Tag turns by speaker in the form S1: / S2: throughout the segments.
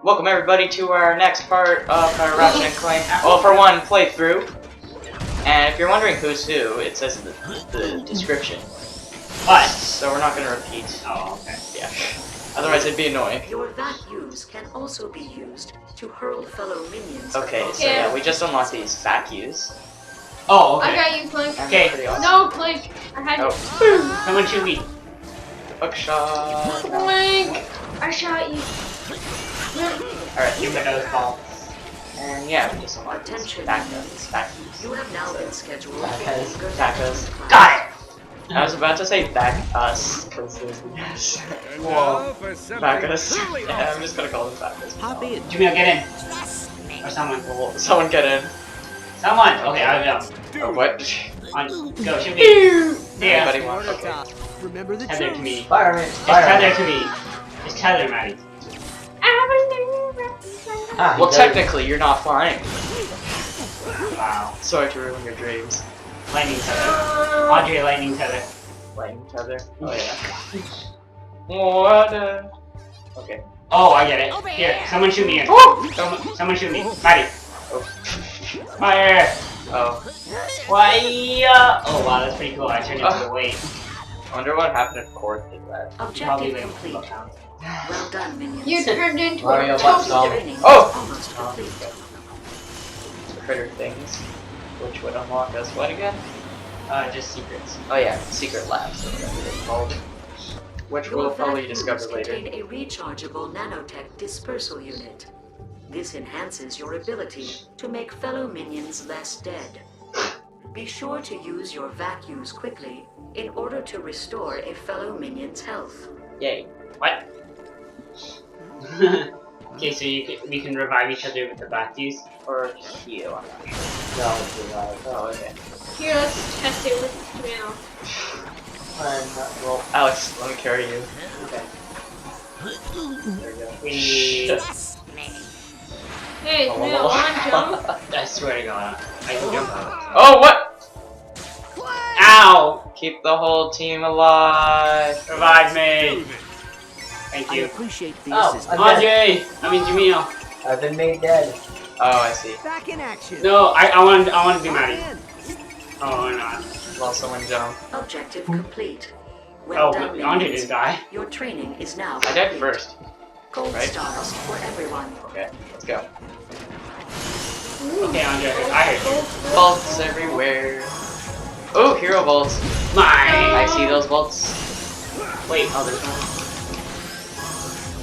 S1: Welcome everybody to our next part of our Ratchet Clank, well, for one, playthrough. And if you're wondering who's who, it says in the description. But, so we're not going to repeat.
S2: Oh, okay.
S1: Yeah. Otherwise it'd be annoying.
S3: Your vacuums can also be used to hurl fellow minions.
S1: Okay, so yeah, we just unlocked these vacuums.
S2: Oh, okay.
S4: I got you, Clank.
S2: Okay.
S1: Pretty awesome.
S4: No, Clank. I had you.
S2: Someone shoot me.
S1: Hook shot.
S4: Clank. I shot you.
S1: Alright,
S2: You got those balls.
S1: and yeah, we just unlocked these
S3: Attention.
S1: vacuums.
S3: You have now been scheduled for
S1: Tacos.
S2: Got it!
S1: I was about to say back us, because there's the yes.
S2: Whoa.
S1: Back us. Yeah, I'm just gonna call them back us.
S5: Hop in.
S2: Jimmy, get in. Or someone.
S1: Well, someone get in.
S2: Someone! Okay, I'll go.
S1: Oh, what?
S2: On, go, shoot me. Yeah.
S1: Anybody want? Okay.
S5: Remember the
S2: Tether to
S5: truth.
S2: me.
S1: Fire me.
S2: Just tether to me. Just tether, Maddie.
S1: Well, technically, you're not flying.
S2: Wow.
S1: Sorry to ruin your dreams.
S2: Lightning tether. Andre, lightning tether.
S1: Lightning tether. Oh yeah. What? Okay.
S2: Oh, I get it. Here, someone shoot me in.
S1: Oh.
S2: Someone shoot me. Maddie.
S1: Oh.
S2: Fire!
S1: Oh.
S2: Why? Oh wow, that's pretty cool. I turned into a weight.
S1: I wonder what happened if Cord did that.
S2: Probably
S3: Objective
S2: like
S3: complete.
S2: lockdown.
S3: Well done, minions.
S4: You turned into
S1: Mario
S4: a
S1: wants
S4: toast.
S1: some.
S3: Training
S1: Oh!
S3: is almost complete.
S1: Critter things, which would unlock us. What again?
S2: Just secrets.
S1: Oh yeah, secret labs. That's what they're called. Which
S3: Your
S1: we'll probably
S3: vacuums
S1: discover later.
S3: contain a rechargeable nanotech dispersal unit. This enhances your ability to make fellow minions less dead. Be sure to use your vacuums quickly in order to restore a fellow minion's health.
S1: Yay.
S2: What? Okay, so we can revive each other with the vacuums.
S1: Or heal. I'm not sure. No, it's revive. Oh, okay.
S4: Here, let's test it with Camille.
S1: Well, Alex, let me carry you. Okay. There we go.
S4: Hey,
S1: Oh,
S4: Camille, one jump.
S2: I swear to God, I can jump out.
S1: Oh, what?
S2: Ow!
S1: Keep the whole team alive.
S2: Revive me! Thank
S5: I
S2: you.
S5: appreciate the
S6: Oh,
S5: assistance.
S2: Andre! I mean Jamil.
S6: I've been made dead.
S1: Oh, I see.
S5: Back in action.
S2: No, I want to do
S5: Hop
S2: Maddie.
S5: in.
S2: Oh, not.
S1: Well, someone jump.
S3: Objective complete. Well
S2: Oh,
S3: done,
S2: but Andre
S3: minions.
S2: didn't die.
S3: Your training is now
S1: I died
S3: complete.
S1: first.
S3: Gold
S1: right?
S3: stars for everyone.
S1: Okay, let's go.
S2: Okay, Andre, I heard you.
S1: Bolts everywhere. Oh, hero bolts.
S2: Mine!
S1: I see those bolts.
S2: Wait,
S1: Oh, there's one.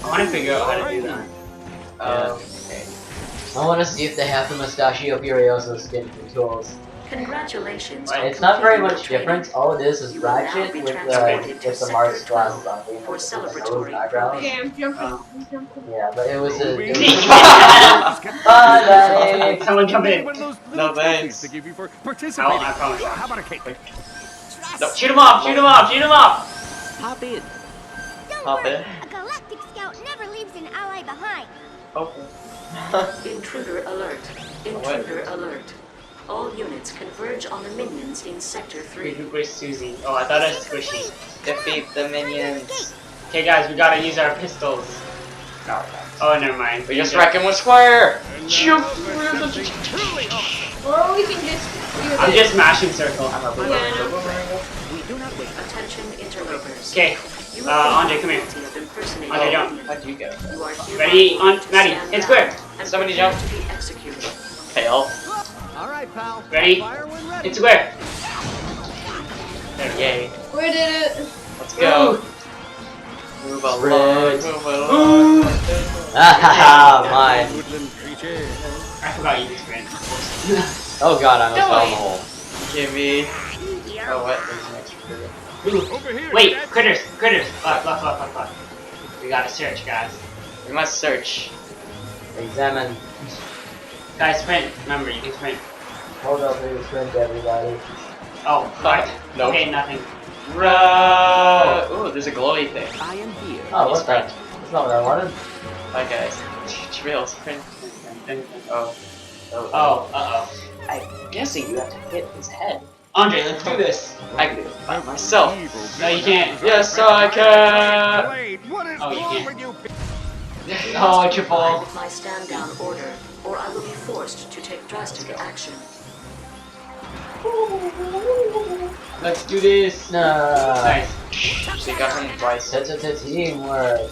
S2: I want to figure out how to do that.
S1: Okay.
S6: I want to see if they have the Mustachio Furioso skin controls.
S3: Congratulations.
S2: What?
S3: on
S6: It's not very
S3: completing
S6: much
S3: your
S6: difference.
S3: training.
S6: All it is
S3: You will now
S6: Ratchet
S3: be
S6: with
S3: transported to
S6: the
S3: Sector
S6: Mars
S3: 12
S6: glasses on.
S3: for
S6: With the
S3: celebratory
S6: eyebrows.
S4: Okay, I'm jumping. I'm jumping.
S6: Yeah, but it was a.
S2: Someone jump in.
S1: No thanks.
S7: To give you for
S2: Oh,
S7: participating.
S2: I promise.
S7: How about a cake?
S1: No.
S2: Shoot him off! Shoot him off! Shoot him off!
S5: Hop in.
S1: Hop in.
S8: A galactic scout never leaves an ally behind.
S1: Okay.
S3: Intruder alert. Intruder alert. All units converge on the minions in Sector 3.
S2: Where's Susie? Oh, I thought it was Squishy.
S1: Defeat the minions.
S2: Okay, guys, we gotta use our pistols.
S1: No.
S2: Oh, never mind.
S1: We just wreck him with Squire. Shoot.
S4: Or we can just do
S2: I'm
S4: this.
S2: just mashing circle.
S1: I'm a
S4: Yeah,
S1: boomerang.
S5: We do not wait.
S3: Attention interlopers.
S2: Okay,
S3: You have
S2: Andre,
S3: been
S2: come here.
S3: guilty of impersonating
S2: Andre,
S3: a
S2: jump.
S3: minion.
S1: How'd you go?
S3: You are hereby
S2: Ready? On,
S3: ordered to
S2: Maddie,
S3: stand
S2: hit square.
S3: down and
S1: Somebody
S3: prepare
S1: jump.
S3: to be executed.
S1: Fail.
S5: All right, pal.
S2: Ready?
S5: Fire when ready.
S2: Hit square. There.
S1: Yay.
S4: We did it.
S1: Let's go. Move along.
S6: Spread.
S1: Move along.
S6: Ah, mine.
S7: Woodland creature.
S2: I forgot you just ran.
S6: Oh god, I almost
S4: Don't
S6: fell in
S4: wait.
S6: the hole.
S1: Give me. Oh, what? There's an extra critter.
S7: Over here.
S2: Wait,
S7: Dad.
S2: critters, critters. Fuck. We gotta search, guys.
S1: We must search.
S6: Examine.
S2: Guys, sprint. Remember, you can sprint.
S6: Hold up for your sprint, everybody.
S2: Oh, what?
S1: Nope.
S2: Okay, nothing.
S1: Run! Ooh, there's a glowy thing.
S5: I am here.
S6: Oh, what's that? That's not what I wanted.
S1: Bye, guys. Trail sprint. Oh.
S2: Oh, uh-oh.
S1: I'm guessing you have to hit his head.
S2: Andre, let's do this.
S1: I can do it by myself.
S2: No, you can't.
S1: Yes, I can.
S7: Blade, what is
S2: Oh, you
S7: wrong
S2: can't.
S7: with you?
S2: Oh,
S3: Comply
S2: triple.
S3: with my stand-down order, or I will be forced to take drastic action.
S2: Let's do this.
S6: No.
S2: Nice.
S1: She got him twice.
S6: Such a teamwork.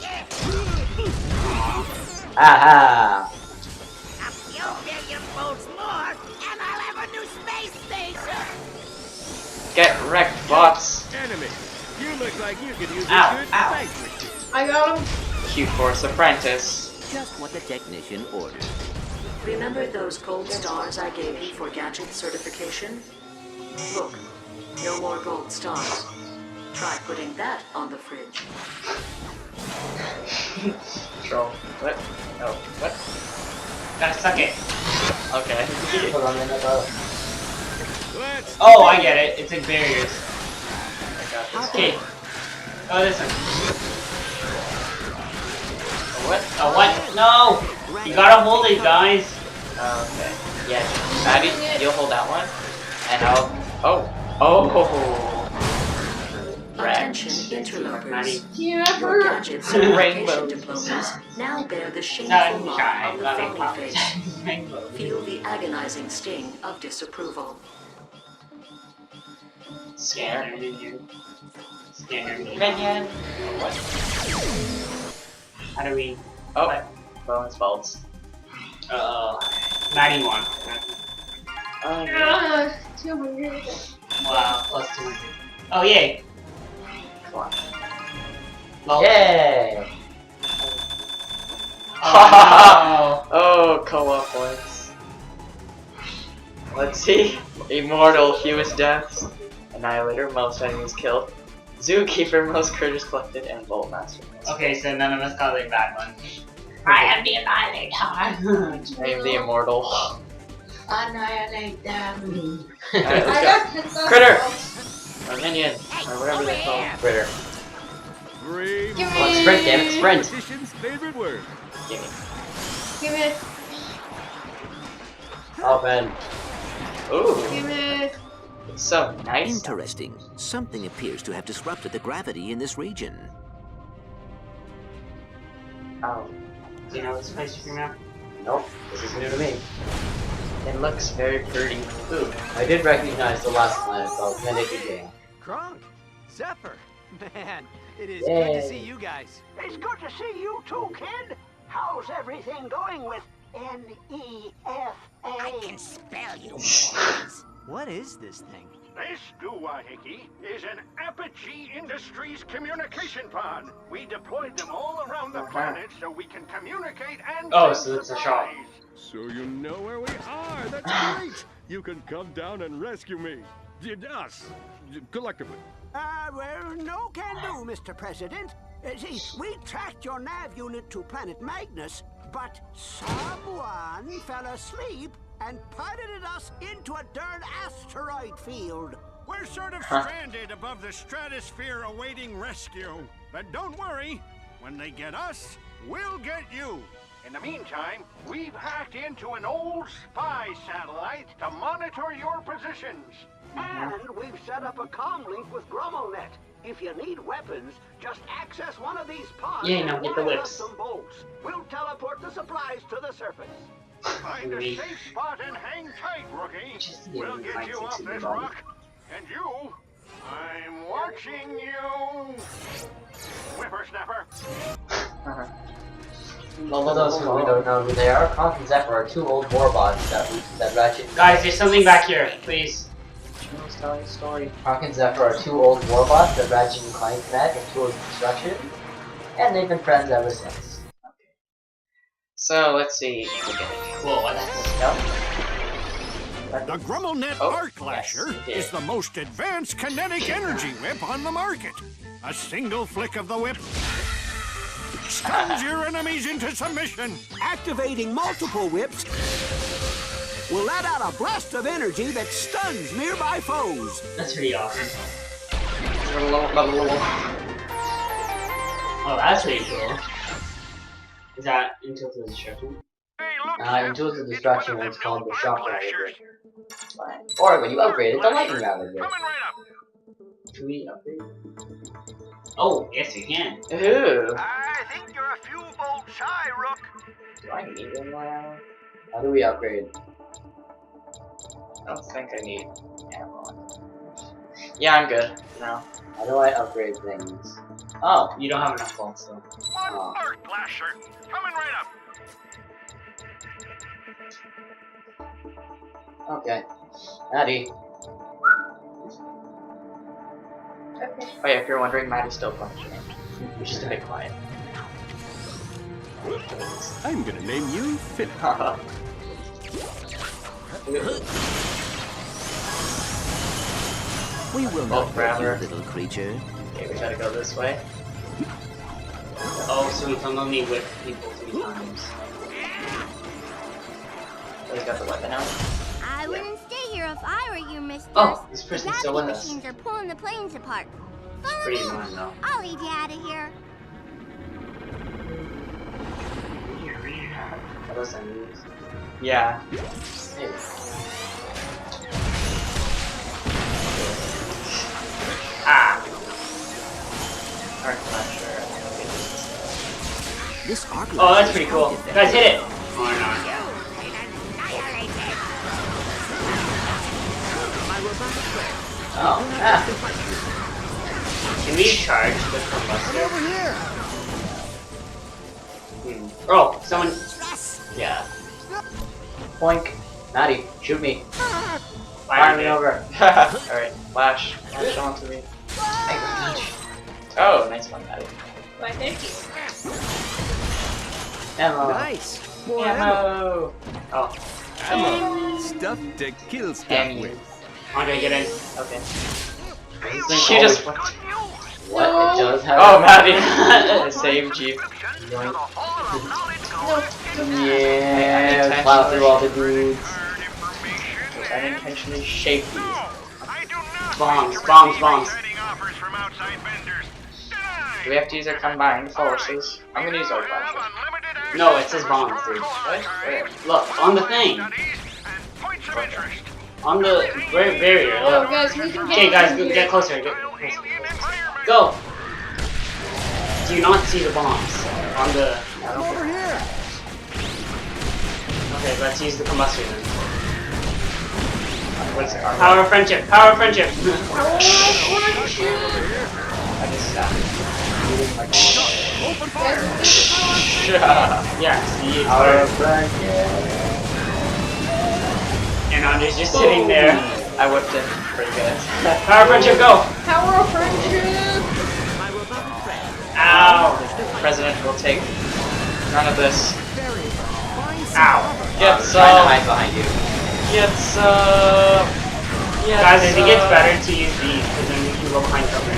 S6: Aha.
S8: A few billion volts more, and I'll have a new space station.
S1: Get wrecked, bots.
S7: Enemy. You look like you could use a
S2: Ow,
S7: good
S2: ow.
S7: space machine.
S4: I got him.
S1: Q-Force Apprentice.
S5: Just what the technician ordered.
S3: Remember those gold stars I gave you for gadget certification? Look, no more gold stars. Try putting that on the fridge.
S1: Troll. What? Oh, what?
S2: Gotta suck it.
S1: Okay.
S6: Put on in about.
S7: Let's
S2: Oh, I get it. It's in barriers.
S1: I got this.
S2: Okay. Oh, this one.
S1: What?
S2: Oh, what? No! You gotta hold it, guys.
S1: Okay. Yeah, Maddie, you'll hold that one. And I'll... Oh. Oh.
S3: Attention,
S2: Maddie.
S3: interlopers. Your gadget certification
S1: Rainbows.
S3: diplomas now bear the
S2: No,
S3: shameful
S2: I'm
S3: mark
S2: shy.
S3: of the
S2: Not
S3: phony
S2: a
S3: face. Feel the agonizing sting of disapproval.
S2: Scanner minion. Scanner minion.
S1: Minion. What?
S2: How do we...
S1: Oh.
S2: What?
S1: Bonus bolts.
S2: Uh-oh. Maddie won.
S1: Oh, yeah.
S4: 200.
S2: Wow, plus 200. Oh, yay.
S1: Come on.
S2: Lol.
S6: Yay!
S2: Oh,
S1: Oh, co-op points. Let's see. Immortal, fewest deaths. Annihilator, most enemies killed. Zookeeper, most critters collected, and Bolt Master.
S2: no. Okay, so none of us got a bad one. I am the Annihilator.
S1: I am the Immortal.
S2: Annihilate them.
S1: Alright,
S4: I
S1: let's
S4: got
S1: go.
S4: 10,000.
S1: Critter! Or minion, or whatever they're called. Critter.
S7: Green.
S4: Give
S6: Come on,
S4: me.
S6: sprint, damn it, sprint!
S7: Politician's favorite word.
S1: Gimme.
S4: Give me.
S6: Oh man.
S1: Ooh,
S4: Give me.
S1: it's so nice.
S5: Interesting. Something appears to have disrupted the gravity in this region.
S1: Oh,
S2: Do you know this place from now?
S6: Nope, this is new to me.
S1: it looks very pretty. Ooh,
S6: I did recognize the last planet called Medicare.
S9: Kronk, Zephyr, man, it is
S6: Yay.
S9: good to see you guys.
S10: It's good to see you too, kid. How's everything going with NEFA?
S8: I can spell you.
S9: What is this thing?
S10: This doohickey is an Apogee Industries communication pod. We deployed them all around the planet so we can communicate and
S2: Oh,
S10: send
S2: so it's a shop.
S10: supplies.
S7: So you know where we are. That's great. You can come down and rescue me. Us. Collectively.
S10: Well, no can do, Mr. President. See, we tracked your nav unit to planet Magnus, but someone fell asleep and piloted us into a darn asteroid field. We're sort of stranded above the stratosphere awaiting rescue. But don't worry, when they get us, we'll get you. In the meantime, we've hacked into an old spy satellite to monitor your positions. And we've set up a comm link with GrommelNet. If you need weapons, just access one of these pods
S2: Yeah, now
S10: and
S2: get the
S10: wire
S2: whips.
S10: us some bolts. We'll teleport the supplies to the surface. Find a
S2: Really?
S10: safe spot and hang tight, rookie.
S2: Just the
S10: We'll get
S2: mindset
S10: you off
S2: to the
S10: this
S2: body.
S10: rock. And you, I'm watching you. Whippersnapper.
S6: Well, for those who don't know who they are, Kronk and Zephyr are two old warbots that Ratchet.
S2: Guys, there's something back here, please.
S1: story.
S6: Kronk and Zephyr are two old warbots that Ratchet and Clank met in Tools of Destruction, and they've been friends ever since.
S1: So let's see.
S2: Cool, what the heck?
S1: Nope.
S10: The GrommelNet
S1: Oh,
S10: Arc Lasher
S1: yes, it
S10: is
S1: is.
S10: the most advanced kinetic energy whip on the market. A single flick of the whip stuns your enemies into submission. Activating multiple whips will let out a blast of energy that stuns nearby foes.
S2: That's pretty awesome. Oh, that's pretty cool. Is that Until the Destruction?
S6: In Tools of Destruction, it's called the Shock Ravager. Or when you upgrade it, the Lightning Ravager.
S10: Coming right up.
S2: Can we upgrade? Oh, yes you can.
S1: Ooh.
S10: I think you're a few bolts shy, Rook.
S1: Do I need one more ammo?
S6: How do we upgrade?
S1: I don't think I need ammo. Yeah, I'm good. No.
S6: How do I upgrade things?
S2: Oh, you don't have enough bolts, so.
S6: Oh.
S10: Earth Lasher, coming right up.
S6: Okay. Maddie.
S1: Oh yeah, if you're wondering, Maddie's still functioning. Just a bit quiet.
S7: I'm gonna name you Philip.
S5: We will
S1: Oh,
S5: not hurt you,
S1: grabber.
S5: little creature.
S1: Okay, we gotta go this way.
S2: Oh, so we can only whip people 3 times.
S1: Oh, he's got the weapon out.
S8: I wouldn't stay here if I were you, mister.
S1: Oh, this
S8: The
S1: person's still with
S8: gravity
S1: us.
S8: machines are pulling the planes apart. Follow
S2: Pretty
S8: me.
S2: annoying though.
S8: I'll lead you out of here.
S1: What else I need? Yeah. Hey. Ah! Alright, not sure.
S5: This arc
S2: Oh, that's
S5: laser
S2: pretty
S5: is
S2: cool.
S5: quite effective.
S2: Guys, hit it! Or not.
S6: Oh. Ah.
S2: Can we charge the combustor?
S7: Over here.
S2: Oh, someone.
S1: Yeah.
S6: Poink. Maddie, shoot me.
S2: Fire
S6: Fire me
S2: me
S6: over.
S1: Alright, flash. Flash onto me. Oh, nice one, Maddie.
S4: Why, thank you.
S6: Ammo.
S7: Nice. More ammo.
S1: Ammo!
S2: Oh,
S7: Ammo. Stuff to kill stuff
S1: Ammo.
S7: with.
S2: Andre, get in.
S1: Okay.
S6: This thing
S1: She just
S6: always-
S1: went.
S6: What? It does have.
S1: Oh, Maddie! It saved you.
S6: Yoink.
S4: No.
S6: Yeah. Plow through all the dudes.
S1: I unintentionally shaped these.
S2: Bombs, bombs, bombs.
S1: Do we have to use our combined forces? I'm gonna use our flashes.
S2: No, it says bombs, dude.
S1: What? Where?
S2: Look, on the thing. On the barrier.
S4: Oh,
S2: Look.
S4: guys, we can get
S2: Okay, guys,
S4: in here.
S2: get closer. Get closer. Go. Do you not see the bombs on the?
S7: Over here.
S2: Okay, let's use the combustor then.
S1: What's our
S2: Power of friendship. Power of friendship.
S1: I just stopped.
S7: Open fire.
S2: Yeah, see, it's
S6: Our
S2: hard.
S6: friendship.
S2: And Andre's just sitting there.
S1: I whipped it pretty good.
S2: Power of friendship, go.
S4: Power of friendship.
S5: My robotic friend.
S2: Ow.
S1: The president will take none of this.
S2: Ow.
S1: Get
S6: Trying to
S1: some.
S6: hide behind you.
S1: Get some. Get
S2: Guys, I think it's
S1: some.
S2: better to use these because then we can go behind cover.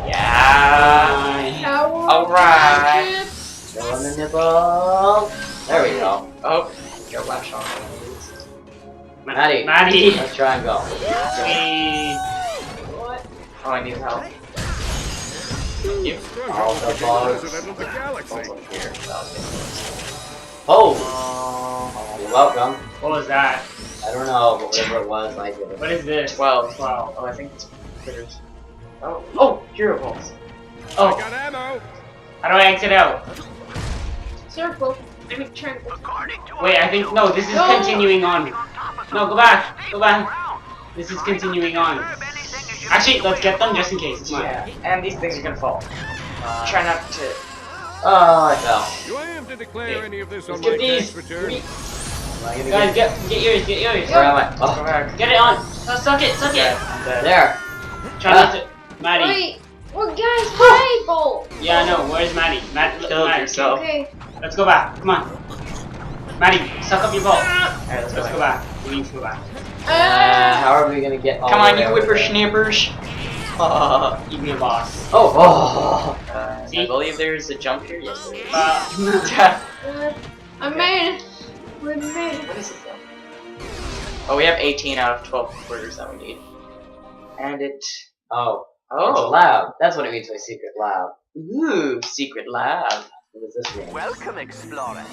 S1: Yeah.
S4: Power
S1: Alright.
S4: of friendship.
S6: Go on the nipple. There we go.
S1: Oh, go lash on.
S6: Maddie.
S2: Maddie.
S6: Let's try and go.
S2: Please.
S1: Oh, I need help. Thank you.
S6: All the
S7: President
S6: bugs.
S7: of the galaxy.
S1: Here.
S6: Oh. You're welcome.
S2: What was that?
S6: I don't know, but whatever it was, I did it.
S2: What is this?
S1: 12.
S2: Wow.
S1: Oh, I think it's critters. Oh, oh, hero balls.
S7: I
S1: Oh,
S7: got ammo.
S2: How do I exit out?
S4: Circle. I mean, triangle.
S2: Wait, I think no. This is
S4: No.
S2: continuing on. No, go back. Go back. This is continuing on. Actually, let's get them just in case. It's fine.
S1: yeah. And these things are gonna fall. Try not to.
S6: Oh, I fell.
S7: Do I have to declare any of this on
S1: Let's
S7: my
S1: get these.
S7: tax return?
S6: Am I gonna
S2: Guys,
S6: get...
S2: get yours. Get yours.
S6: Where am I?
S1: Go
S6: Oh,
S1: back.
S2: Get it on. No, suck it. Suck
S1: Yeah,
S2: it.
S1: I'm dead.
S6: there.
S2: Try not to. Maddie.
S4: Wait. Well, guys, my bolt.
S2: Yeah, I know. Where's Maddie?
S1: Kill
S2: Maddie.
S1: yourself.
S4: Okay.
S2: Let's go back. Come on. Maddie, suck up your ball.
S1: Alright, let's go
S2: Let's go
S1: back.
S2: back. We need to go back.
S6: How are we gonna get all
S1: Come
S6: the
S1: on,
S6: way
S1: you
S6: over there?
S1: whippersnappers.
S2: Eat me a boss.
S6: Oh, oh.
S1: I believe there's a jump here. Yes, there is.
S4: I made it. We made it.
S1: What is it though? Oh, we have 18 out of 12 quarters that we need. And it.
S6: Oh. It's a
S1: Oh.
S6: lab. That's what it means by secret lab.
S1: Ooh, secret lab.
S6: What does this mean?
S11: Welcome, explorer.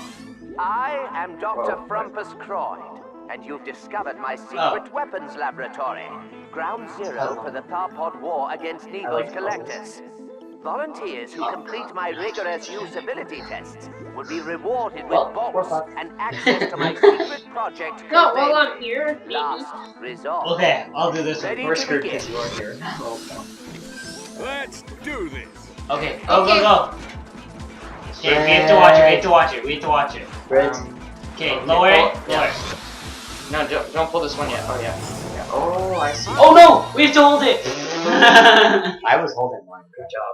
S11: I am Dr. Frumpus Croyd, and you've discovered my secret weapons laboratory. Ground zero for the Tharpod war against Needle's collectors. Volunteers who complete my rigorous usability tests will be rewarded with bolts and access to my secret project.
S4: Not while I'm here, maybe.
S11: Last resort.
S2: Okay, I'll do this one.
S11: Ready
S1: We're
S11: to
S1: screwed
S11: begin.
S1: because you're here.
S7: Let's do this.
S2: Okay, go, go, go. Okay, we have to watch it, we have to watch it, we have to watch it. Okay, lower it, lower.
S1: No, don't pull this one yet. Oh yeah. Oh, I see.
S2: Oh no! We have to hold it!
S6: I was holding one.
S1: Good job.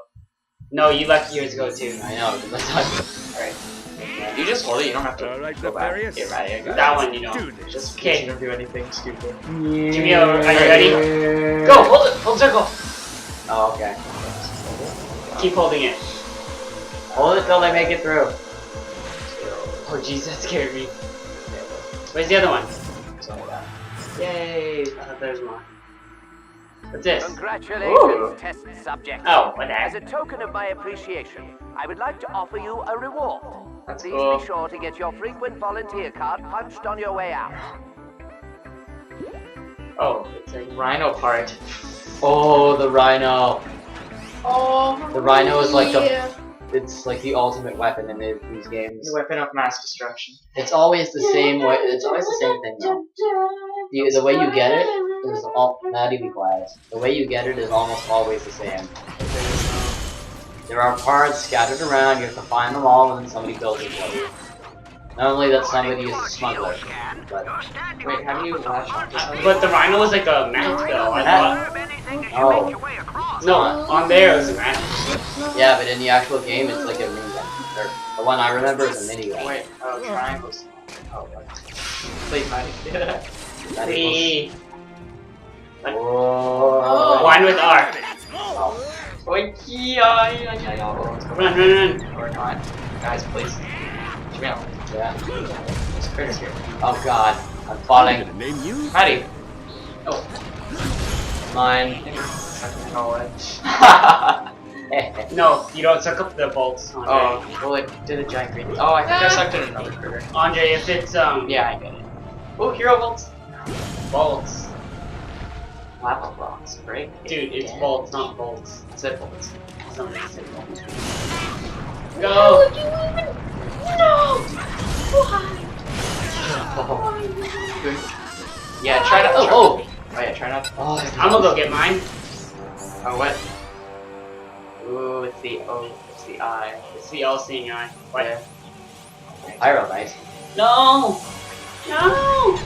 S2: No, you left yours go too.
S6: I know. Let's not.
S1: Alright. You just hold it, you don't have to
S7: Alright,
S1: go back.
S7: Nefarious.
S1: Get ready.
S2: That one, you know.
S7: Do this.
S1: Just in
S2: Okay.
S1: case you don't do anything stupid.
S2: Jimmy, are you ready? Go, hold it, hold circle.
S6: Oh, okay.
S2: Keep holding it.
S6: Hold it till they make it through.
S2: Oh jeez, that scared me. Where's the other one? Yay! I thought there was more. What's this?
S11: Congratulations, test subject.
S2: Oh, what the
S11: As a
S2: heck?
S11: token of my appreciation, I would like to offer you a reward.
S1: That's
S11: Please
S1: cool.
S11: be sure to get your frequent volunteer card punched on your way out.
S1: Oh, it's a rhino part.
S6: Oh, the rhino.
S4: Oh,
S6: The rhino is like the.
S4: yeah.
S6: It's like the ultimate weapon in these games.
S1: The weapon of mass destruction.
S6: It's always the same way. It's always the same thing though. The way you get it is all. Not even quiet. The way you get it is almost always the same. There are parts scattered around. You have to find them all, and then somebody builds it for you. Normally, that somebody is a smuggler. But
S1: Wait, how do you latch onto something?
S2: But the rhino was like a mat though, I thought.
S6: oh,
S2: No, on there it was a mat.
S6: yeah, but in the actual game, it's like a minigun. Or the one I remember is a minigun.
S1: Wait, oh, triangles. Oh, what? Please, Maddie.
S2: Three.
S6: Whoa.
S2: One with R.
S6: Oh.
S1: Wait, yeah.
S2: Run, run, run.
S1: Or not. Guys, please. Jamil.
S6: Yeah.
S1: There's critters here.
S6: Oh God, I'm falling.
S7: Gonna name you?
S1: Maddie. Oh.
S6: Mine.
S1: Oh,
S2: No, you don't suck up the bolts, Andre.
S1: oh, well, it did a giant green. Oh, I think I sucked in another critter.
S2: Andre, if it's
S1: Yeah, I get it. Oh, hero bolts.
S2: bolts.
S1: Lava blocks. Break.
S2: Dude, it's bolts, not bolts.
S1: Zip bolts.
S2: Somebody said bolts.
S4: No,
S2: Go!
S4: you even. No! Why?
S1: Yeah, try not. Oh, yeah, try not.
S6: Oh,
S2: I'm gonna go get mine.
S1: Oh, what? Ooh, it's the O. It's the I.
S2: It's the all-seeing eye. What?
S1: Yeah.
S6: Pyro knight.
S2: No! No!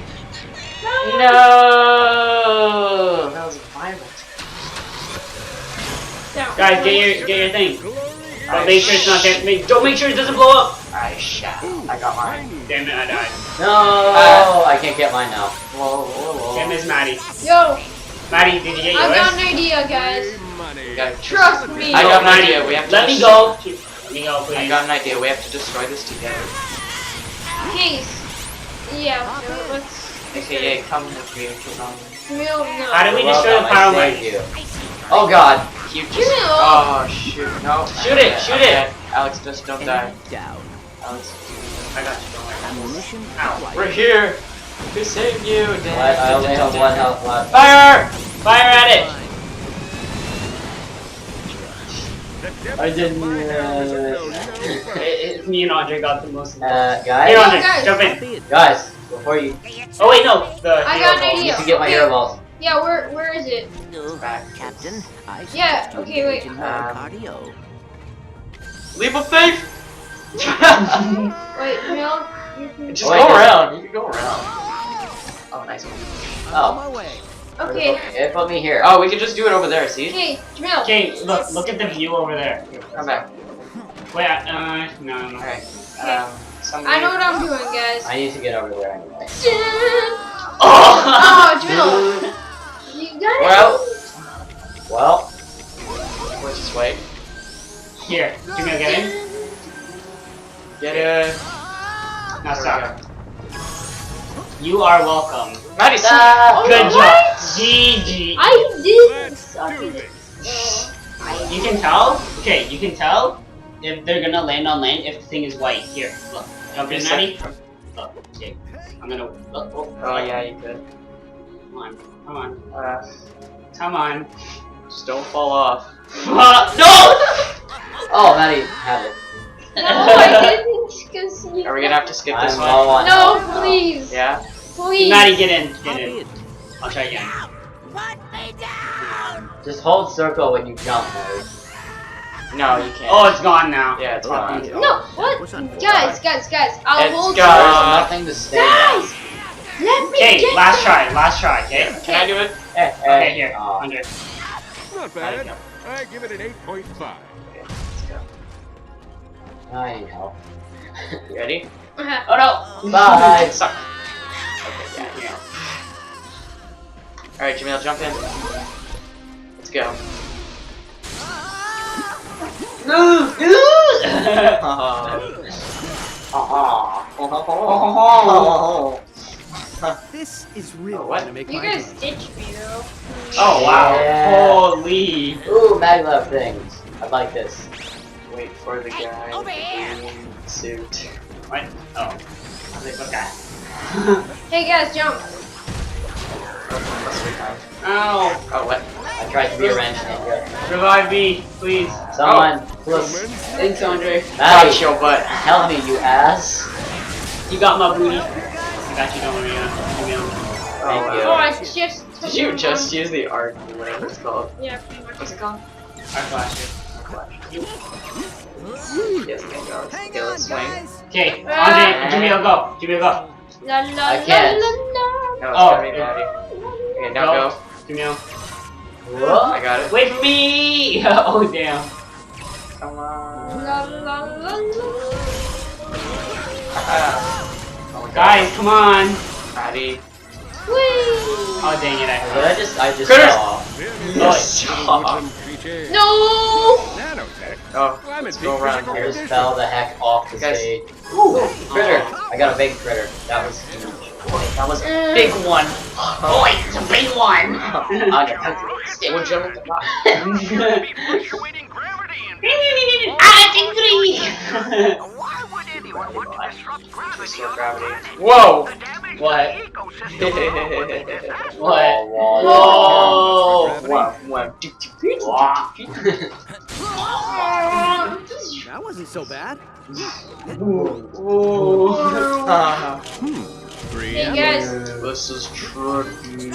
S1: No! That was violent.
S2: Guys, get your thing. But make sure it's not there. Don't make sure it doesn't blow up.
S1: I shot. I got mine.
S2: Damn it, I died.
S6: No, I can't get mine now.
S1: Whoa, whoa, whoa.
S2: Damn it's Maddie.
S4: Yo,
S2: Maddie, did you get
S4: I
S2: yours?
S4: got an idea, guys.
S7: Money.
S4: Trust me.
S1: I got an
S2: Maddie,
S1: idea. We have to
S2: let me
S1: just-
S2: go. Let me go, please.
S1: I got an idea. We have to destroy this together.
S4: Case. Yeah, so let's.
S1: AKA, come with me.
S4: No.
S2: How do we
S6: Well
S2: destroy
S6: done,
S2: the
S6: I
S2: power
S6: saved
S2: mine?
S6: you. Oh God.
S1: You just.
S4: Jamil.
S1: Oh shoot! No.
S2: Shoot it, shoot it.
S1: Alex, just don't die.
S5: Down.
S1: Alex.
S2: I got you, don't worry.
S5: Ammunition
S2: Ow.
S1: We're here to save you.
S6: What? I only have one health left.
S2: Fire! Fire at it!
S6: I didn't.
S2: It's me and Andre got the most. Here,
S6: Guys.
S2: Andre,
S4: guys.
S2: jump in.
S6: Guys, before you
S2: Oh wait, no. The
S4: I
S2: hero
S4: got an
S2: ball.
S4: idea.
S6: need to get my hero balls.
S4: Yeah, where is it?
S1: Back.
S5: Captain, I
S4: Yeah,
S5: suggest
S4: okay,
S5: you
S4: wait.
S5: engage in more cardio.
S1: Leap of faith.
S4: Wait, Jamil. You can.
S1: Just
S6: Wait,
S1: go
S6: no.
S1: around. You can go around. Oh, nice one.
S5: On my way.
S4: Okay.
S6: It put me here.
S1: Oh, we can just do it over there. See?
S4: Okay, Jamil.
S2: Okay, look at the view over there.
S1: Come back.
S2: Wait, no.
S1: All right. Somebody.
S4: I know what I'm doing, guys.
S6: I need to get over there anyway.
S2: Oh!
S4: Oh, Jamil. You got it.
S6: Well,
S1: Let's just wait.
S2: Here, Jamil, get in.
S1: Get it.
S2: Now stop. You are welcome.
S1: Maddie, see?
S2: Good
S4: what?
S2: job. GG.
S4: I did.
S7: Let's do this.
S2: You can tell. Okay, you can tell if they're gonna land on land if the thing is white. Here, look. Jump in, Maddie. Look. Okay. I'm gonna.
S1: Oh yeah, you could.
S2: Come on. Come on.
S1: Come
S2: on.
S1: Just don't fall off.
S2: No!
S6: Oh, Maddie had it.
S4: No, I didn't. Cause you...
S1: Are we gonna have to skip this
S6: I'm
S1: one?
S6: low on
S4: No,
S6: health now.
S4: please.
S1: Yeah?
S4: Please.
S2: Maddie, get in. Get in. I'll try again.
S8: Put me down!
S6: Just hold circle when you jump, Maddie.
S1: No, you can't.
S2: Oh, it's gone now.
S1: Yeah, it's gone.
S4: No, what? Guys, I'll
S1: It's
S4: hold
S1: gone.
S6: There's nothing to stay
S4: Guys! Let me
S2: Okay,
S4: get
S2: last try, okay?
S1: Can I do it?
S2: Okay, here,
S6: Oh.
S2: 100.
S7: Not bad. I give it an 8.5.
S1: Okay, let's go.
S6: I need help.
S1: You ready?
S2: Oh no!
S6: Bye!
S1: Suck. Okay, yeah. Alright, Jamil, jump in. Let's go.
S9: This is really
S1: what?
S9: gonna make
S4: You
S9: my
S4: guys
S9: day.
S4: ditched me though.
S2: Oh wow!
S6: Yeah.
S2: Holy!
S6: Ooh, Maddie love things. I like this.
S1: Wait for the guy
S8: over here.
S1: in suit.
S2: What? Oh. Okay.
S4: Hey guys, jump.
S2: Ow!
S1: Oh, what?
S6: I tried to be a wrench ninja.
S2: Revive me, please.
S6: Someone, plus.
S2: Thanks, Andre.
S1: Watch
S6: Maddie,
S1: your butt.
S6: help me, you ass.
S2: You got my booty. I got you, don't worry.
S6: Thank
S1: wow.
S6: you.
S4: Oh, I just.
S1: Did you just use the arc, or whatever it's called?
S4: Yeah, pretty much.
S1: What's it called?
S2: Our flasher.
S1: Yes, thank God.
S9: Hang
S1: Okay,
S9: on,
S1: let's swing.
S9: guys.
S2: Okay, Andre, give me a go. Give me a go.
S4: La la
S6: I
S4: la
S6: can't.
S4: la la.
S1: No, it's
S2: Oh.
S1: gonna be Maddie. Okay, now go.
S2: Give me a.
S1: I got it.
S2: Wait for me! Oh damn.
S1: Come on.
S4: La la la la.
S1: Oh my God.
S2: Guys, come on.
S1: Maddie.
S4: Whee!
S2: Oh dang it,
S6: But I just
S1: Critters!
S6: saw.
S1: Yes.
S4: No!
S7: Nanotech.
S1: Oh,
S7: Climate
S1: let's go around
S6: I
S1: here.
S6: just fell the heck off the
S1: Guys.
S6: stage. Ooh, critter! I got a big critter. That was huge.
S1: That was a big one.
S2: Oh, it's a big one!
S6: I got
S1: Would you look at
S8: Fluctuating gravity and why would anyone want to disrupt gravity on
S1: gravity.
S8: the planet?
S1: Whoa!
S8: The damage
S2: What?
S8: to the ecosystem would be disastrous.
S2: What?
S1: Whoa!
S9: That wasn't so bad.
S4: Hey guys.
S1: This is tricky.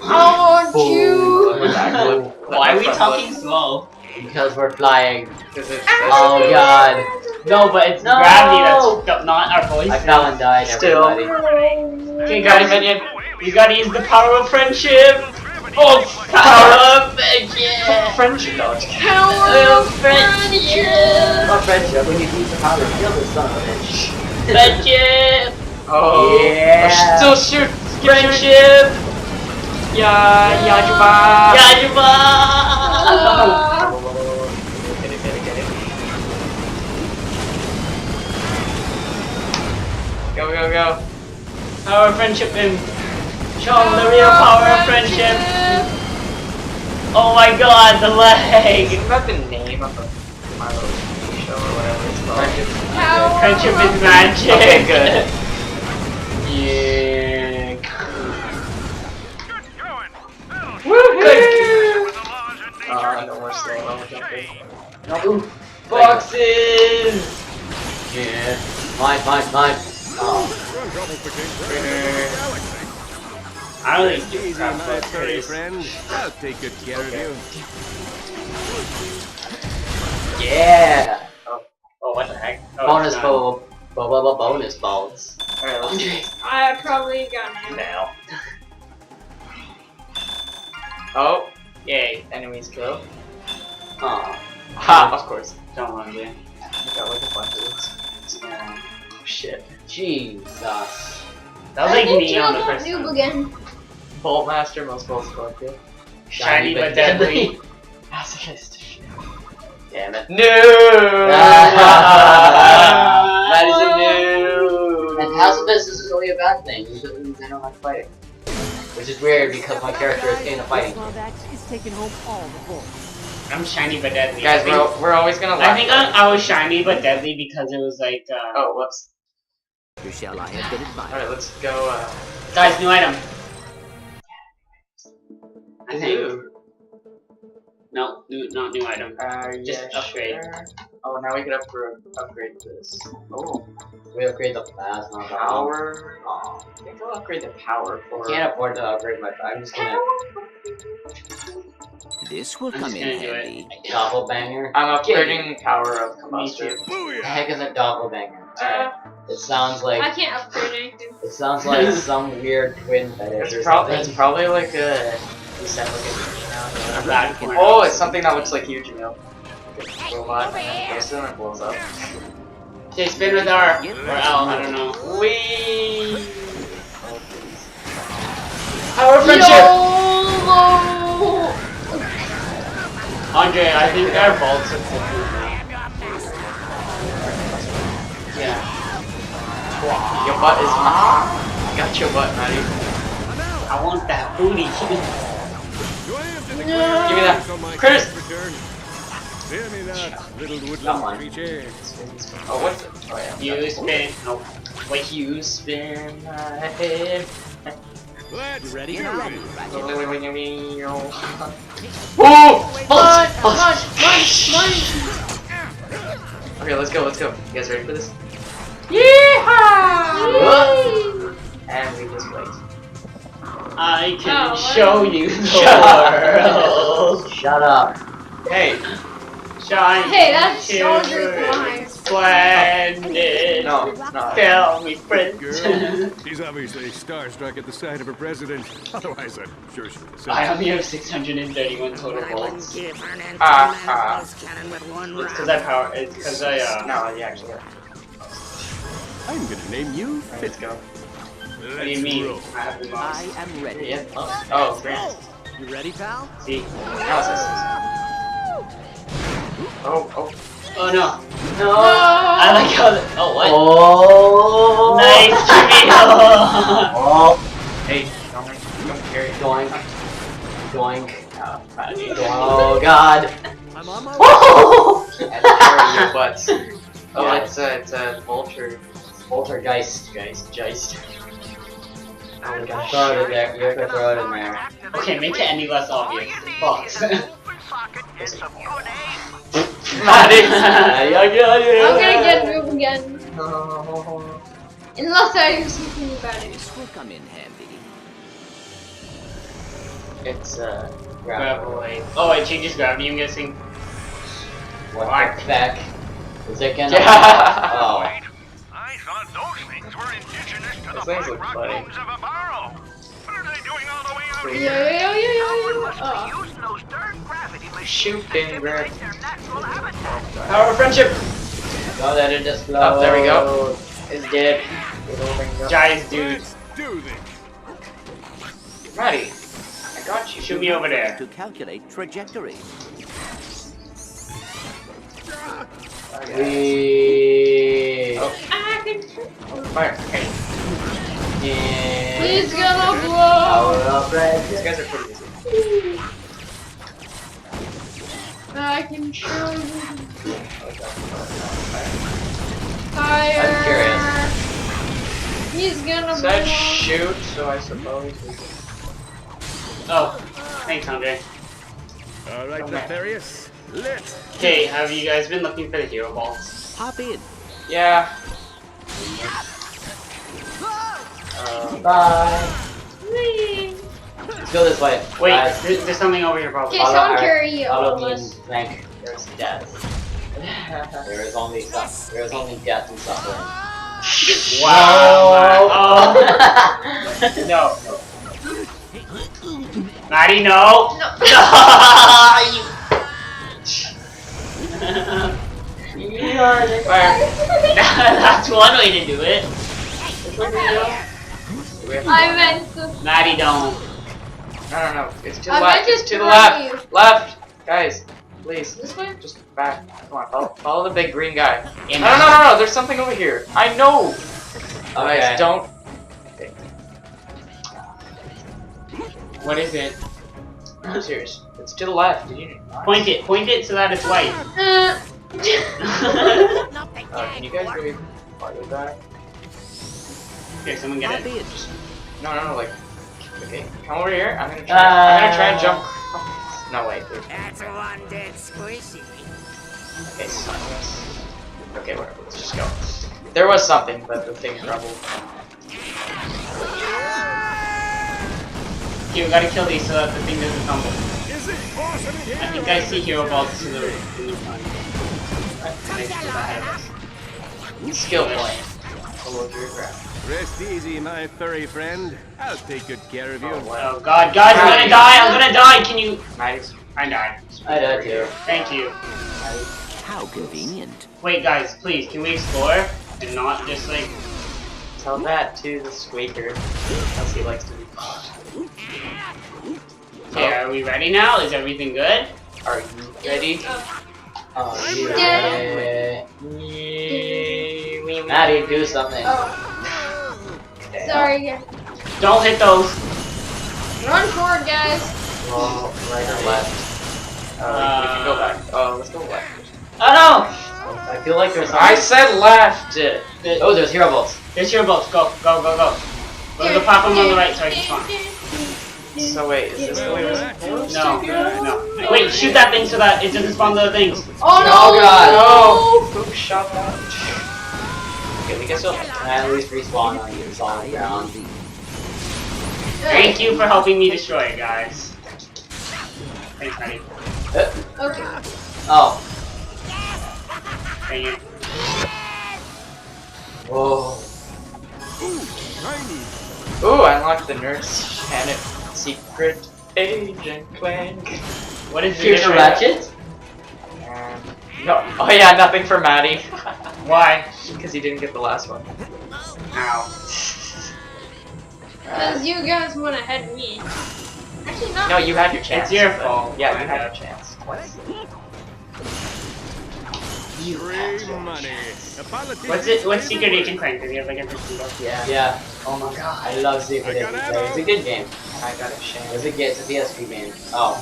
S4: Oh, you.
S2: Why are we talking slow?
S6: Because we're flying.
S1: Because it's
S6: Oh god.
S2: No, but it's
S6: No!
S2: gravity that's not our voice.
S6: I fell and died,
S1: Still.
S6: everybody.
S2: Okay, guys, minion, you gotta use the power of friendship. Oh, power of friendship.
S1: friendship. No, it's
S4: Power of friendship.
S6: Not friendship, when you use the power to kill this son of a bitch.
S2: Friendship.
S1: Oh,
S6: Yeah.
S1: still shoot.
S2: Friendship.
S1: Yajuba.
S2: Yajuba.
S1: Get it. Go.
S2: Power of friendship and show them the real power of friendship. Oh my god, the leg.
S1: Isn't that the name of the Marvel show or whatever it's called?
S2: Friendship is magic.
S1: Okay, good.
S2: Yeah.
S8: Good going.
S1: Woo, good.
S8: With the laws and nature
S1: No more slow level jumping.
S6: Ooh.
S2: Boxes.
S6: Yeah. Mine. Oh.
S2: I don't think you
S7: Easy,
S2: crap
S7: my
S2: about
S7: furry
S2: this.
S7: friend. I'll take good care of you.
S6: Yeah.
S2: Oh, what the heck? Oh,
S6: Bonus
S2: it's not.
S6: bonus balls.
S1: Alright, let's
S4: I probably got it.
S1: now. Oh,
S2: Yay.
S1: enemies kill.
S6: Oh.
S1: Ha, of course.
S2: Don't want to.
S1: I got like a bunch of those.
S2: Yeah.
S1: Oh, shit.
S6: Jesus.
S2: That was like me on the first
S4: noob
S2: one.
S4: again.
S1: Boltmaster, most bolts collected.
S2: Shiny but deadly.
S1: Pacifist.
S6: Damn it.
S1: No!
S6: That is a new. And pacifist is really a bad thing. Usually it means I don't like fighting. Which is weird because my character is in a fighting game.
S9: is taking home all the gold.
S2: I'm shiny but deadly.
S1: Guys, we're always gonna laugh.
S2: I think I was shiny but deadly because it was like,
S1: Oh, whoops.
S5: Shall I have been advised?
S1: Alright, let's go,
S2: Guys, new item. I think.
S1: Ooh.
S2: No, not new item. Just
S1: yeah,
S2: upgrade.
S1: Sure. Oh, now we can upgrade this. Oh.
S6: We upgrade the plasma
S1: Power. Oh, I think I'll upgrade the power for.
S6: I can't afford to upgrade my. I'm just gonna.
S5: This will
S2: I'm
S5: come
S2: just
S5: in
S2: gonna do it.
S5: handy.
S6: Doppelbanger.
S1: I'm upgrading power of
S2: Me
S1: combustion.
S2: too.
S6: What the heck is a doppelbanger?
S1: Alright.
S6: It sounds like.
S4: I can't upgrade anything.
S6: It sounds like some weird twin fetish or
S1: It's
S6: something.
S1: probably like a. You said like a.
S2: I'm bad for it.
S1: Oh, it's something that looks like huge, you know. Robot. Goes in and blows up.
S2: Okay, spin with R or L. I don't know.
S1: Wee. Power friendship.
S4: YOLO!
S2: Andre, I think our vaults are full. Yeah.
S1: Your butt is. Got your butt, Maddie.
S2: I want that booty.
S7: Do I have to
S4: No.
S1: Give me that.
S7: on my
S1: Chris!
S7: return? Spare me that, little
S6: Come
S7: woodland
S6: on.
S7: creature.
S1: Oh, what's it? Oh, yeah.
S2: You spin. Nope.
S1: Wait, you spin my head.
S7: Let's
S5: Ready?
S7: do
S5: Ready,
S7: it.
S5: Ratchet.
S1: Oh!
S4: Munch!
S1: Okay, let's go, let's go. You guys ready for this?
S4: Yeehaw!
S1: And we just wait.
S2: I can
S4: Oh,
S2: show you the world.
S6: Shut up.
S1: Hey!
S2: Shine.
S4: Hey, that's all
S2: shiver,
S4: your lines.
S2: Splendid.
S1: No, it's not.
S2: Tell me, Prince.
S7: Girl, she's obviously starstruck at the sight of her president. Otherwise, I'm sure she would have said
S2: I
S7: so.
S2: only have 631 total volts.
S11: give her an
S1: Ah,
S11: cannon with one
S2: It's because I power. It's because I
S1: No, you actually are.
S7: I'm gonna name you
S1: Alright, let's go.
S2: What do you mean? I have the
S5: I
S2: most.
S5: am ready.
S1: Yeah. Oh, Grant.
S5: You ready, pal?
S2: See?
S1: Analysis. Oh, oh.
S2: Oh no.
S1: No!
S2: I like how. Oh what?
S6: Oh.
S2: Nice, Jimmy.
S6: Oh.
S1: Hey, don't carry.
S6: Doink. Doink.
S1: Oh, Maddie.
S6: Oh God.
S5: I'm on my way.
S6: Oh.
S1: Carry your butts. Oh,
S6: Yeah.
S1: it's a vulture.
S6: Poltergeist.
S1: Geist.
S6: Oh, we can throw it in there. You have to throw it in there.
S2: Okay, make it any less obvious. Fox.
S1: Maddie!
S4: I'm gonna get moved again. Unless I do something about it.
S5: This will come in handy.
S1: It's,
S2: Gravity. Oh, it changes gravity, I'm guessing.
S6: What the heck? Is it gonna?
S1: Yeah.
S6: Oh.
S8: I thought those things were indigenous to
S1: Those
S8: the
S1: things look
S8: rock
S1: funny.
S8: bones of a barrow. What are they doing all the way out
S4: Yeah,
S8: here?
S4: yeah, yeah, yeah.
S8: Using those dark gravity machines
S1: Shoot,
S8: to
S1: Bing, grab.
S8: simulate their natural habitat.
S2: Power of friendship.
S6: Don't let it just flow.
S1: Oh, there we go. It's dead.
S2: Giant dude.
S7: Do this.
S1: Maddie, I got you.
S2: Shoot me over there.
S5: To calculate trajectory.
S6: We.
S1: Oh,
S4: I can.
S1: fire. Okay.
S6: Yeah.
S4: He's gonna blow.
S6: Power of
S1: These
S6: friendship.
S1: guys are pretty easy.
S4: I can show you fire.
S6: I'm curious.
S4: He's gonna
S1: Said
S4: blow.
S1: shoot, so I suppose we can.
S2: Oh, thanks, Andre.
S7: All right,
S1: Okay.
S7: Nefarious. Let's.
S2: Okay, have you guys been looking for the hero vaults?
S5: Hop in.
S1: Yeah.
S6: Bye.
S4: Whee.
S6: Let's go this way.
S2: Wait,
S6: Guys,
S2: there's something over here probably.
S4: Okay, someone carry you.
S6: follow
S4: all
S6: me
S4: of
S6: and
S4: us.
S6: Clank. There's death. There is only death and suffering.
S2: Wow. Oh.
S1: No.
S2: Maddie, no.
S4: No.
S1: Fire.
S2: That's one way to do it.
S4: I meant to.
S2: Maddie, don't.
S1: No. It's to the
S4: I
S1: left.
S4: meant
S1: It's
S4: to
S1: to the
S4: throw
S1: left.
S4: you.
S1: Left. Guys, please.
S4: This way?
S1: Just back. Come on. Follow the big green guy.
S2: Yeah,
S1: No. There's something over here. I know.
S6: Okay.
S1: Guys, don't.
S2: What is it?
S1: I'm serious. It's to the left. Did you?
S2: Point it so that it's white.
S1: Can you guys go even farther back?
S2: Here, someone get it.
S1: No, like, okay, come over here. I'm gonna try and jump. No, wait.
S8: That's one dead squishy.
S1: Okay, so okay, whatever. Let's just go. There was something, but the thing crumbled.
S2: Okay, we gotta kill these so that the thing doesn't tumble. I think I see hero balls to the front.
S1: Skill point. Below your ground.
S7: Rest easy, my furry friend. I'll take good care of you.
S2: Oh god, guys, I'm gonna die! I'm gonna die! Can you...
S1: Nice.
S2: I died.
S6: I died too.
S2: Thank you.
S5: How convenient.
S2: Wait, guys, please, can we explore? And not just like...
S1: Tell that to the squeaker. Because he likes to be fought.
S2: Okay, are we ready now? Is everything good?
S1: Are you ready?
S6: Oh,
S4: Yeah.
S6: Maddie, do something.
S4: Sorry, guys.
S2: Don't hit those!
S4: Run forward, guys.
S6: Well, right or left.
S1: We can go back. Oh, let's go left.
S2: Oh no!
S6: I feel like there's
S1: I said left!
S6: Oh, there's hero bolts.
S2: There's your boats. Go, go, go, go. Go to the platform on the right so I can spawn.
S1: So wait, is this the way we're supposed to
S2: No,
S1: go?
S2: no. Wait, shoot that thing so that it doesn't spawn the things.
S4: Oh no!
S6: Oh god!
S1: No! Who shot that? Okay, we can still
S6: At least respawn on you solid ground.
S2: Thank you for helping me destroy it, guys. Thanks, Maddie.
S4: Okay.
S6: Oh.
S2: Dang it.
S6: Whoa.
S1: Ooh, I unlocked the Nurse Janet Secret Agent Clank.
S2: What is
S6: Here's
S2: this?
S6: a Ratchet?
S1: No. Oh yeah, nothing for Maddie.
S2: Why?
S1: Because he didn't get the last one.
S2: Ow.
S4: Because you guys went ahead of me. Actually, not.
S1: No, you had your chance.
S2: It's your
S1: but-
S2: fault.
S1: Yeah,
S2: My
S1: you had
S2: bad.
S1: your chance.
S7: Free money.
S2: What's Secret Agent Clank? Does he have like a tuxedo?
S6: Yeah.
S1: Oh my god.
S6: I love Secret Agent Clank. It's a good game.
S1: I got a shame.
S6: It's a PSP game. Oh.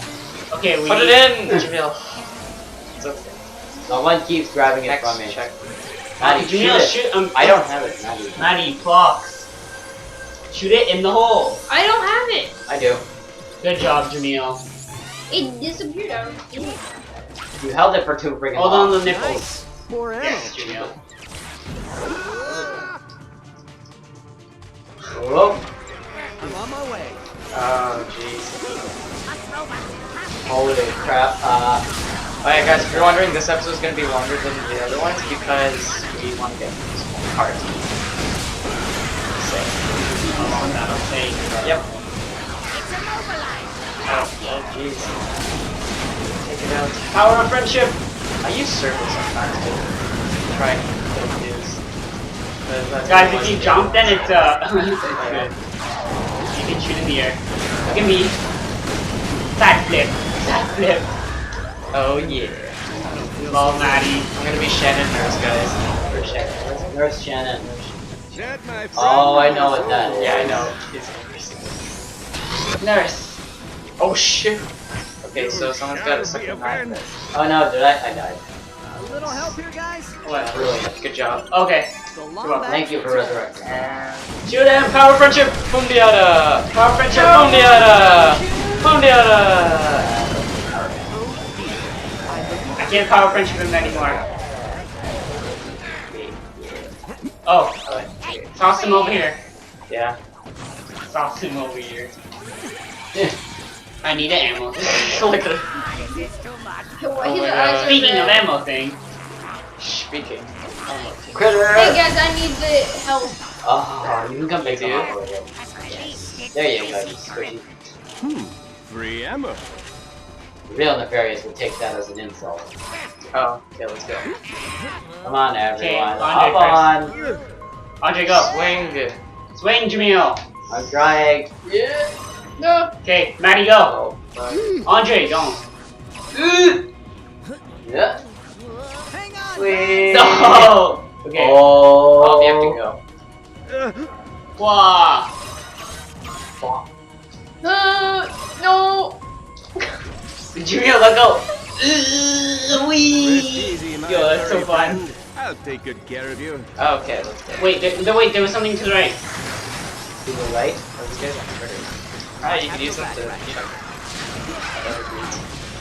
S2: Okay, we
S1: Put it in, Jamil. It's okay.
S6: Someone keeps grabbing it from me.
S1: Next check.
S6: Maddie, shoot
S2: Jamil,
S6: it.
S2: shoot.
S6: I don't have it, Maddie.
S2: Maddie, fox. Shoot it in the hole.
S4: I don't have it.
S6: I do.
S2: Good job, Jamil.
S4: It disappeared out of the game.
S6: You held it for too freaking
S2: Hold
S6: long.
S2: on the nipples.
S9: More ammo.
S2: Yes, Jamil.
S6: Whoa.
S9: I'm on my way.
S1: Oh jeez.
S6: Holy crap.
S1: Alright guys, if you're wondering, this episode is going to be longer than the other ones because we want to get this one part. So,
S2: How long that'll take.
S1: yep.
S8: It's immobilized.
S1: Oh jeez. Take it out.
S2: Power of friendship.
S1: I use circles sometimes to try and kill dudes.
S2: Guys, if you jump, then it's it's good. You can shoot in the air. Look at me. Side flip. Side flip.
S1: Oh yeah.
S2: Lol, Maddie.
S1: I'm gonna be Shannon Nurse, guys. Or Shannon.
S6: Nurse Shannon.
S7: That, my friend,
S6: Oh, I know what that is.
S1: Yeah, I know. He's
S2: Nurse.
S1: Oh shit. Okay, so someone's got a second knife.
S6: Oh no, did I died.
S9: A little help here, guys.
S2: What?
S6: Brilliant.
S1: Good job.
S2: Okay.
S9: So long
S2: Come on,
S9: back.
S6: Thank you for resurrecting.
S1: And
S2: Shoot him. Power of friendship.
S1: Fundiata!
S2: Power of friendship.
S1: Fundiata! Fundiata!
S2: I can't power friendship him anymore. Oh. Toss him over here.
S1: Yeah.
S2: Toss him over here. I need an ammo.
S1: Look at it.
S8: This is too much.
S4: His
S1: my
S4: eyes
S1: God.
S4: are
S2: Speaking of
S4: red.
S2: ammo thing.
S1: Speaking.
S6: Critter!
S4: Hey guys, I need the help.
S6: Oh, you can come back to you. There you go, you squishy.
S7: free ammo.
S6: Real Nefarious would take that as an insult.
S1: Oh, okay, let's go.
S6: Come on, everyone.
S2: Andre
S6: Hop on.
S2: Andre, go.
S1: Swing.
S2: Swing, Jamil.
S6: I'm trying. Yeah.
S4: No.
S2: Okay, Maddie, go.
S1: Oh, fuck.
S2: Andre, don't.
S6: Yeah.
S9: Hang on.
S6: Sweet.
S2: No. Okay.
S6: Oh.
S1: Oh, you have to go.
S2: Wah.
S4: No.
S2: Jamil, let go.
S7: Rest
S2: Wee.
S7: easy, my
S2: Yo, that's so
S7: furry
S2: fun.
S7: friend. I'll take good care of you.
S1: Okay, let's go.
S2: Wait, wait, there was something to the right.
S6: To the right? Oh, these guys are critters.
S1: Alright, you can use them to, you know,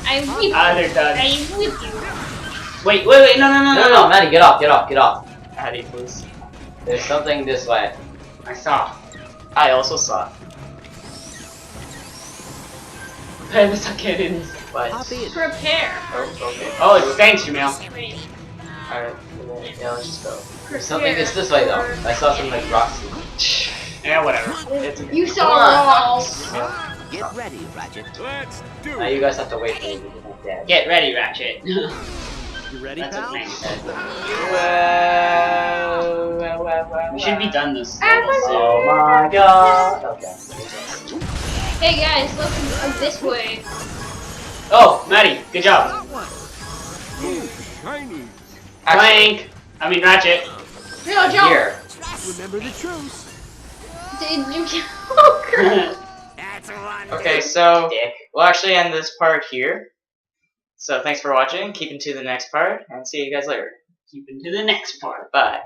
S4: I'm with you.
S2: They're done.
S4: I'm with you.
S2: Wait, no.
S6: Maddie, get off.
S1: Addy, please.
S6: There's something this way.
S2: I saw.
S1: I also saw.
S2: Prepare the cannons.
S1: But
S4: Prepare.
S1: oh, okay.
S2: Oh, thanks, Jamil.
S1: Alright, yeah, let's just go.
S6: There's something this way though. I saw some like rocks.
S2: Yeah, whatever.
S4: You saw rocks.
S5: Get ready, Ratchet.
S7: Let's do
S6: Now
S7: it.
S6: you guys have to wait for me to get dead.
S2: Get ready, Ratchet.
S9: You ready,
S2: That's his
S9: pal?
S2: name.
S1: Well.
S2: We should be done this.
S6: Oh my god. Okay.
S4: Hey guys, look this way.
S2: Oh, Maddie, good job.
S7: Ooh, shiny.
S2: Clank. I mean Ratchet.
S4: No, jump.
S6: Here.
S9: Remember the truce.
S4: Did you kill?
S8: That's one.
S1: Okay, so we'll actually end this part here. So thanks for watching. Keep into the next part, and see you guys later.
S2: Keep into the next part.
S1: Bye.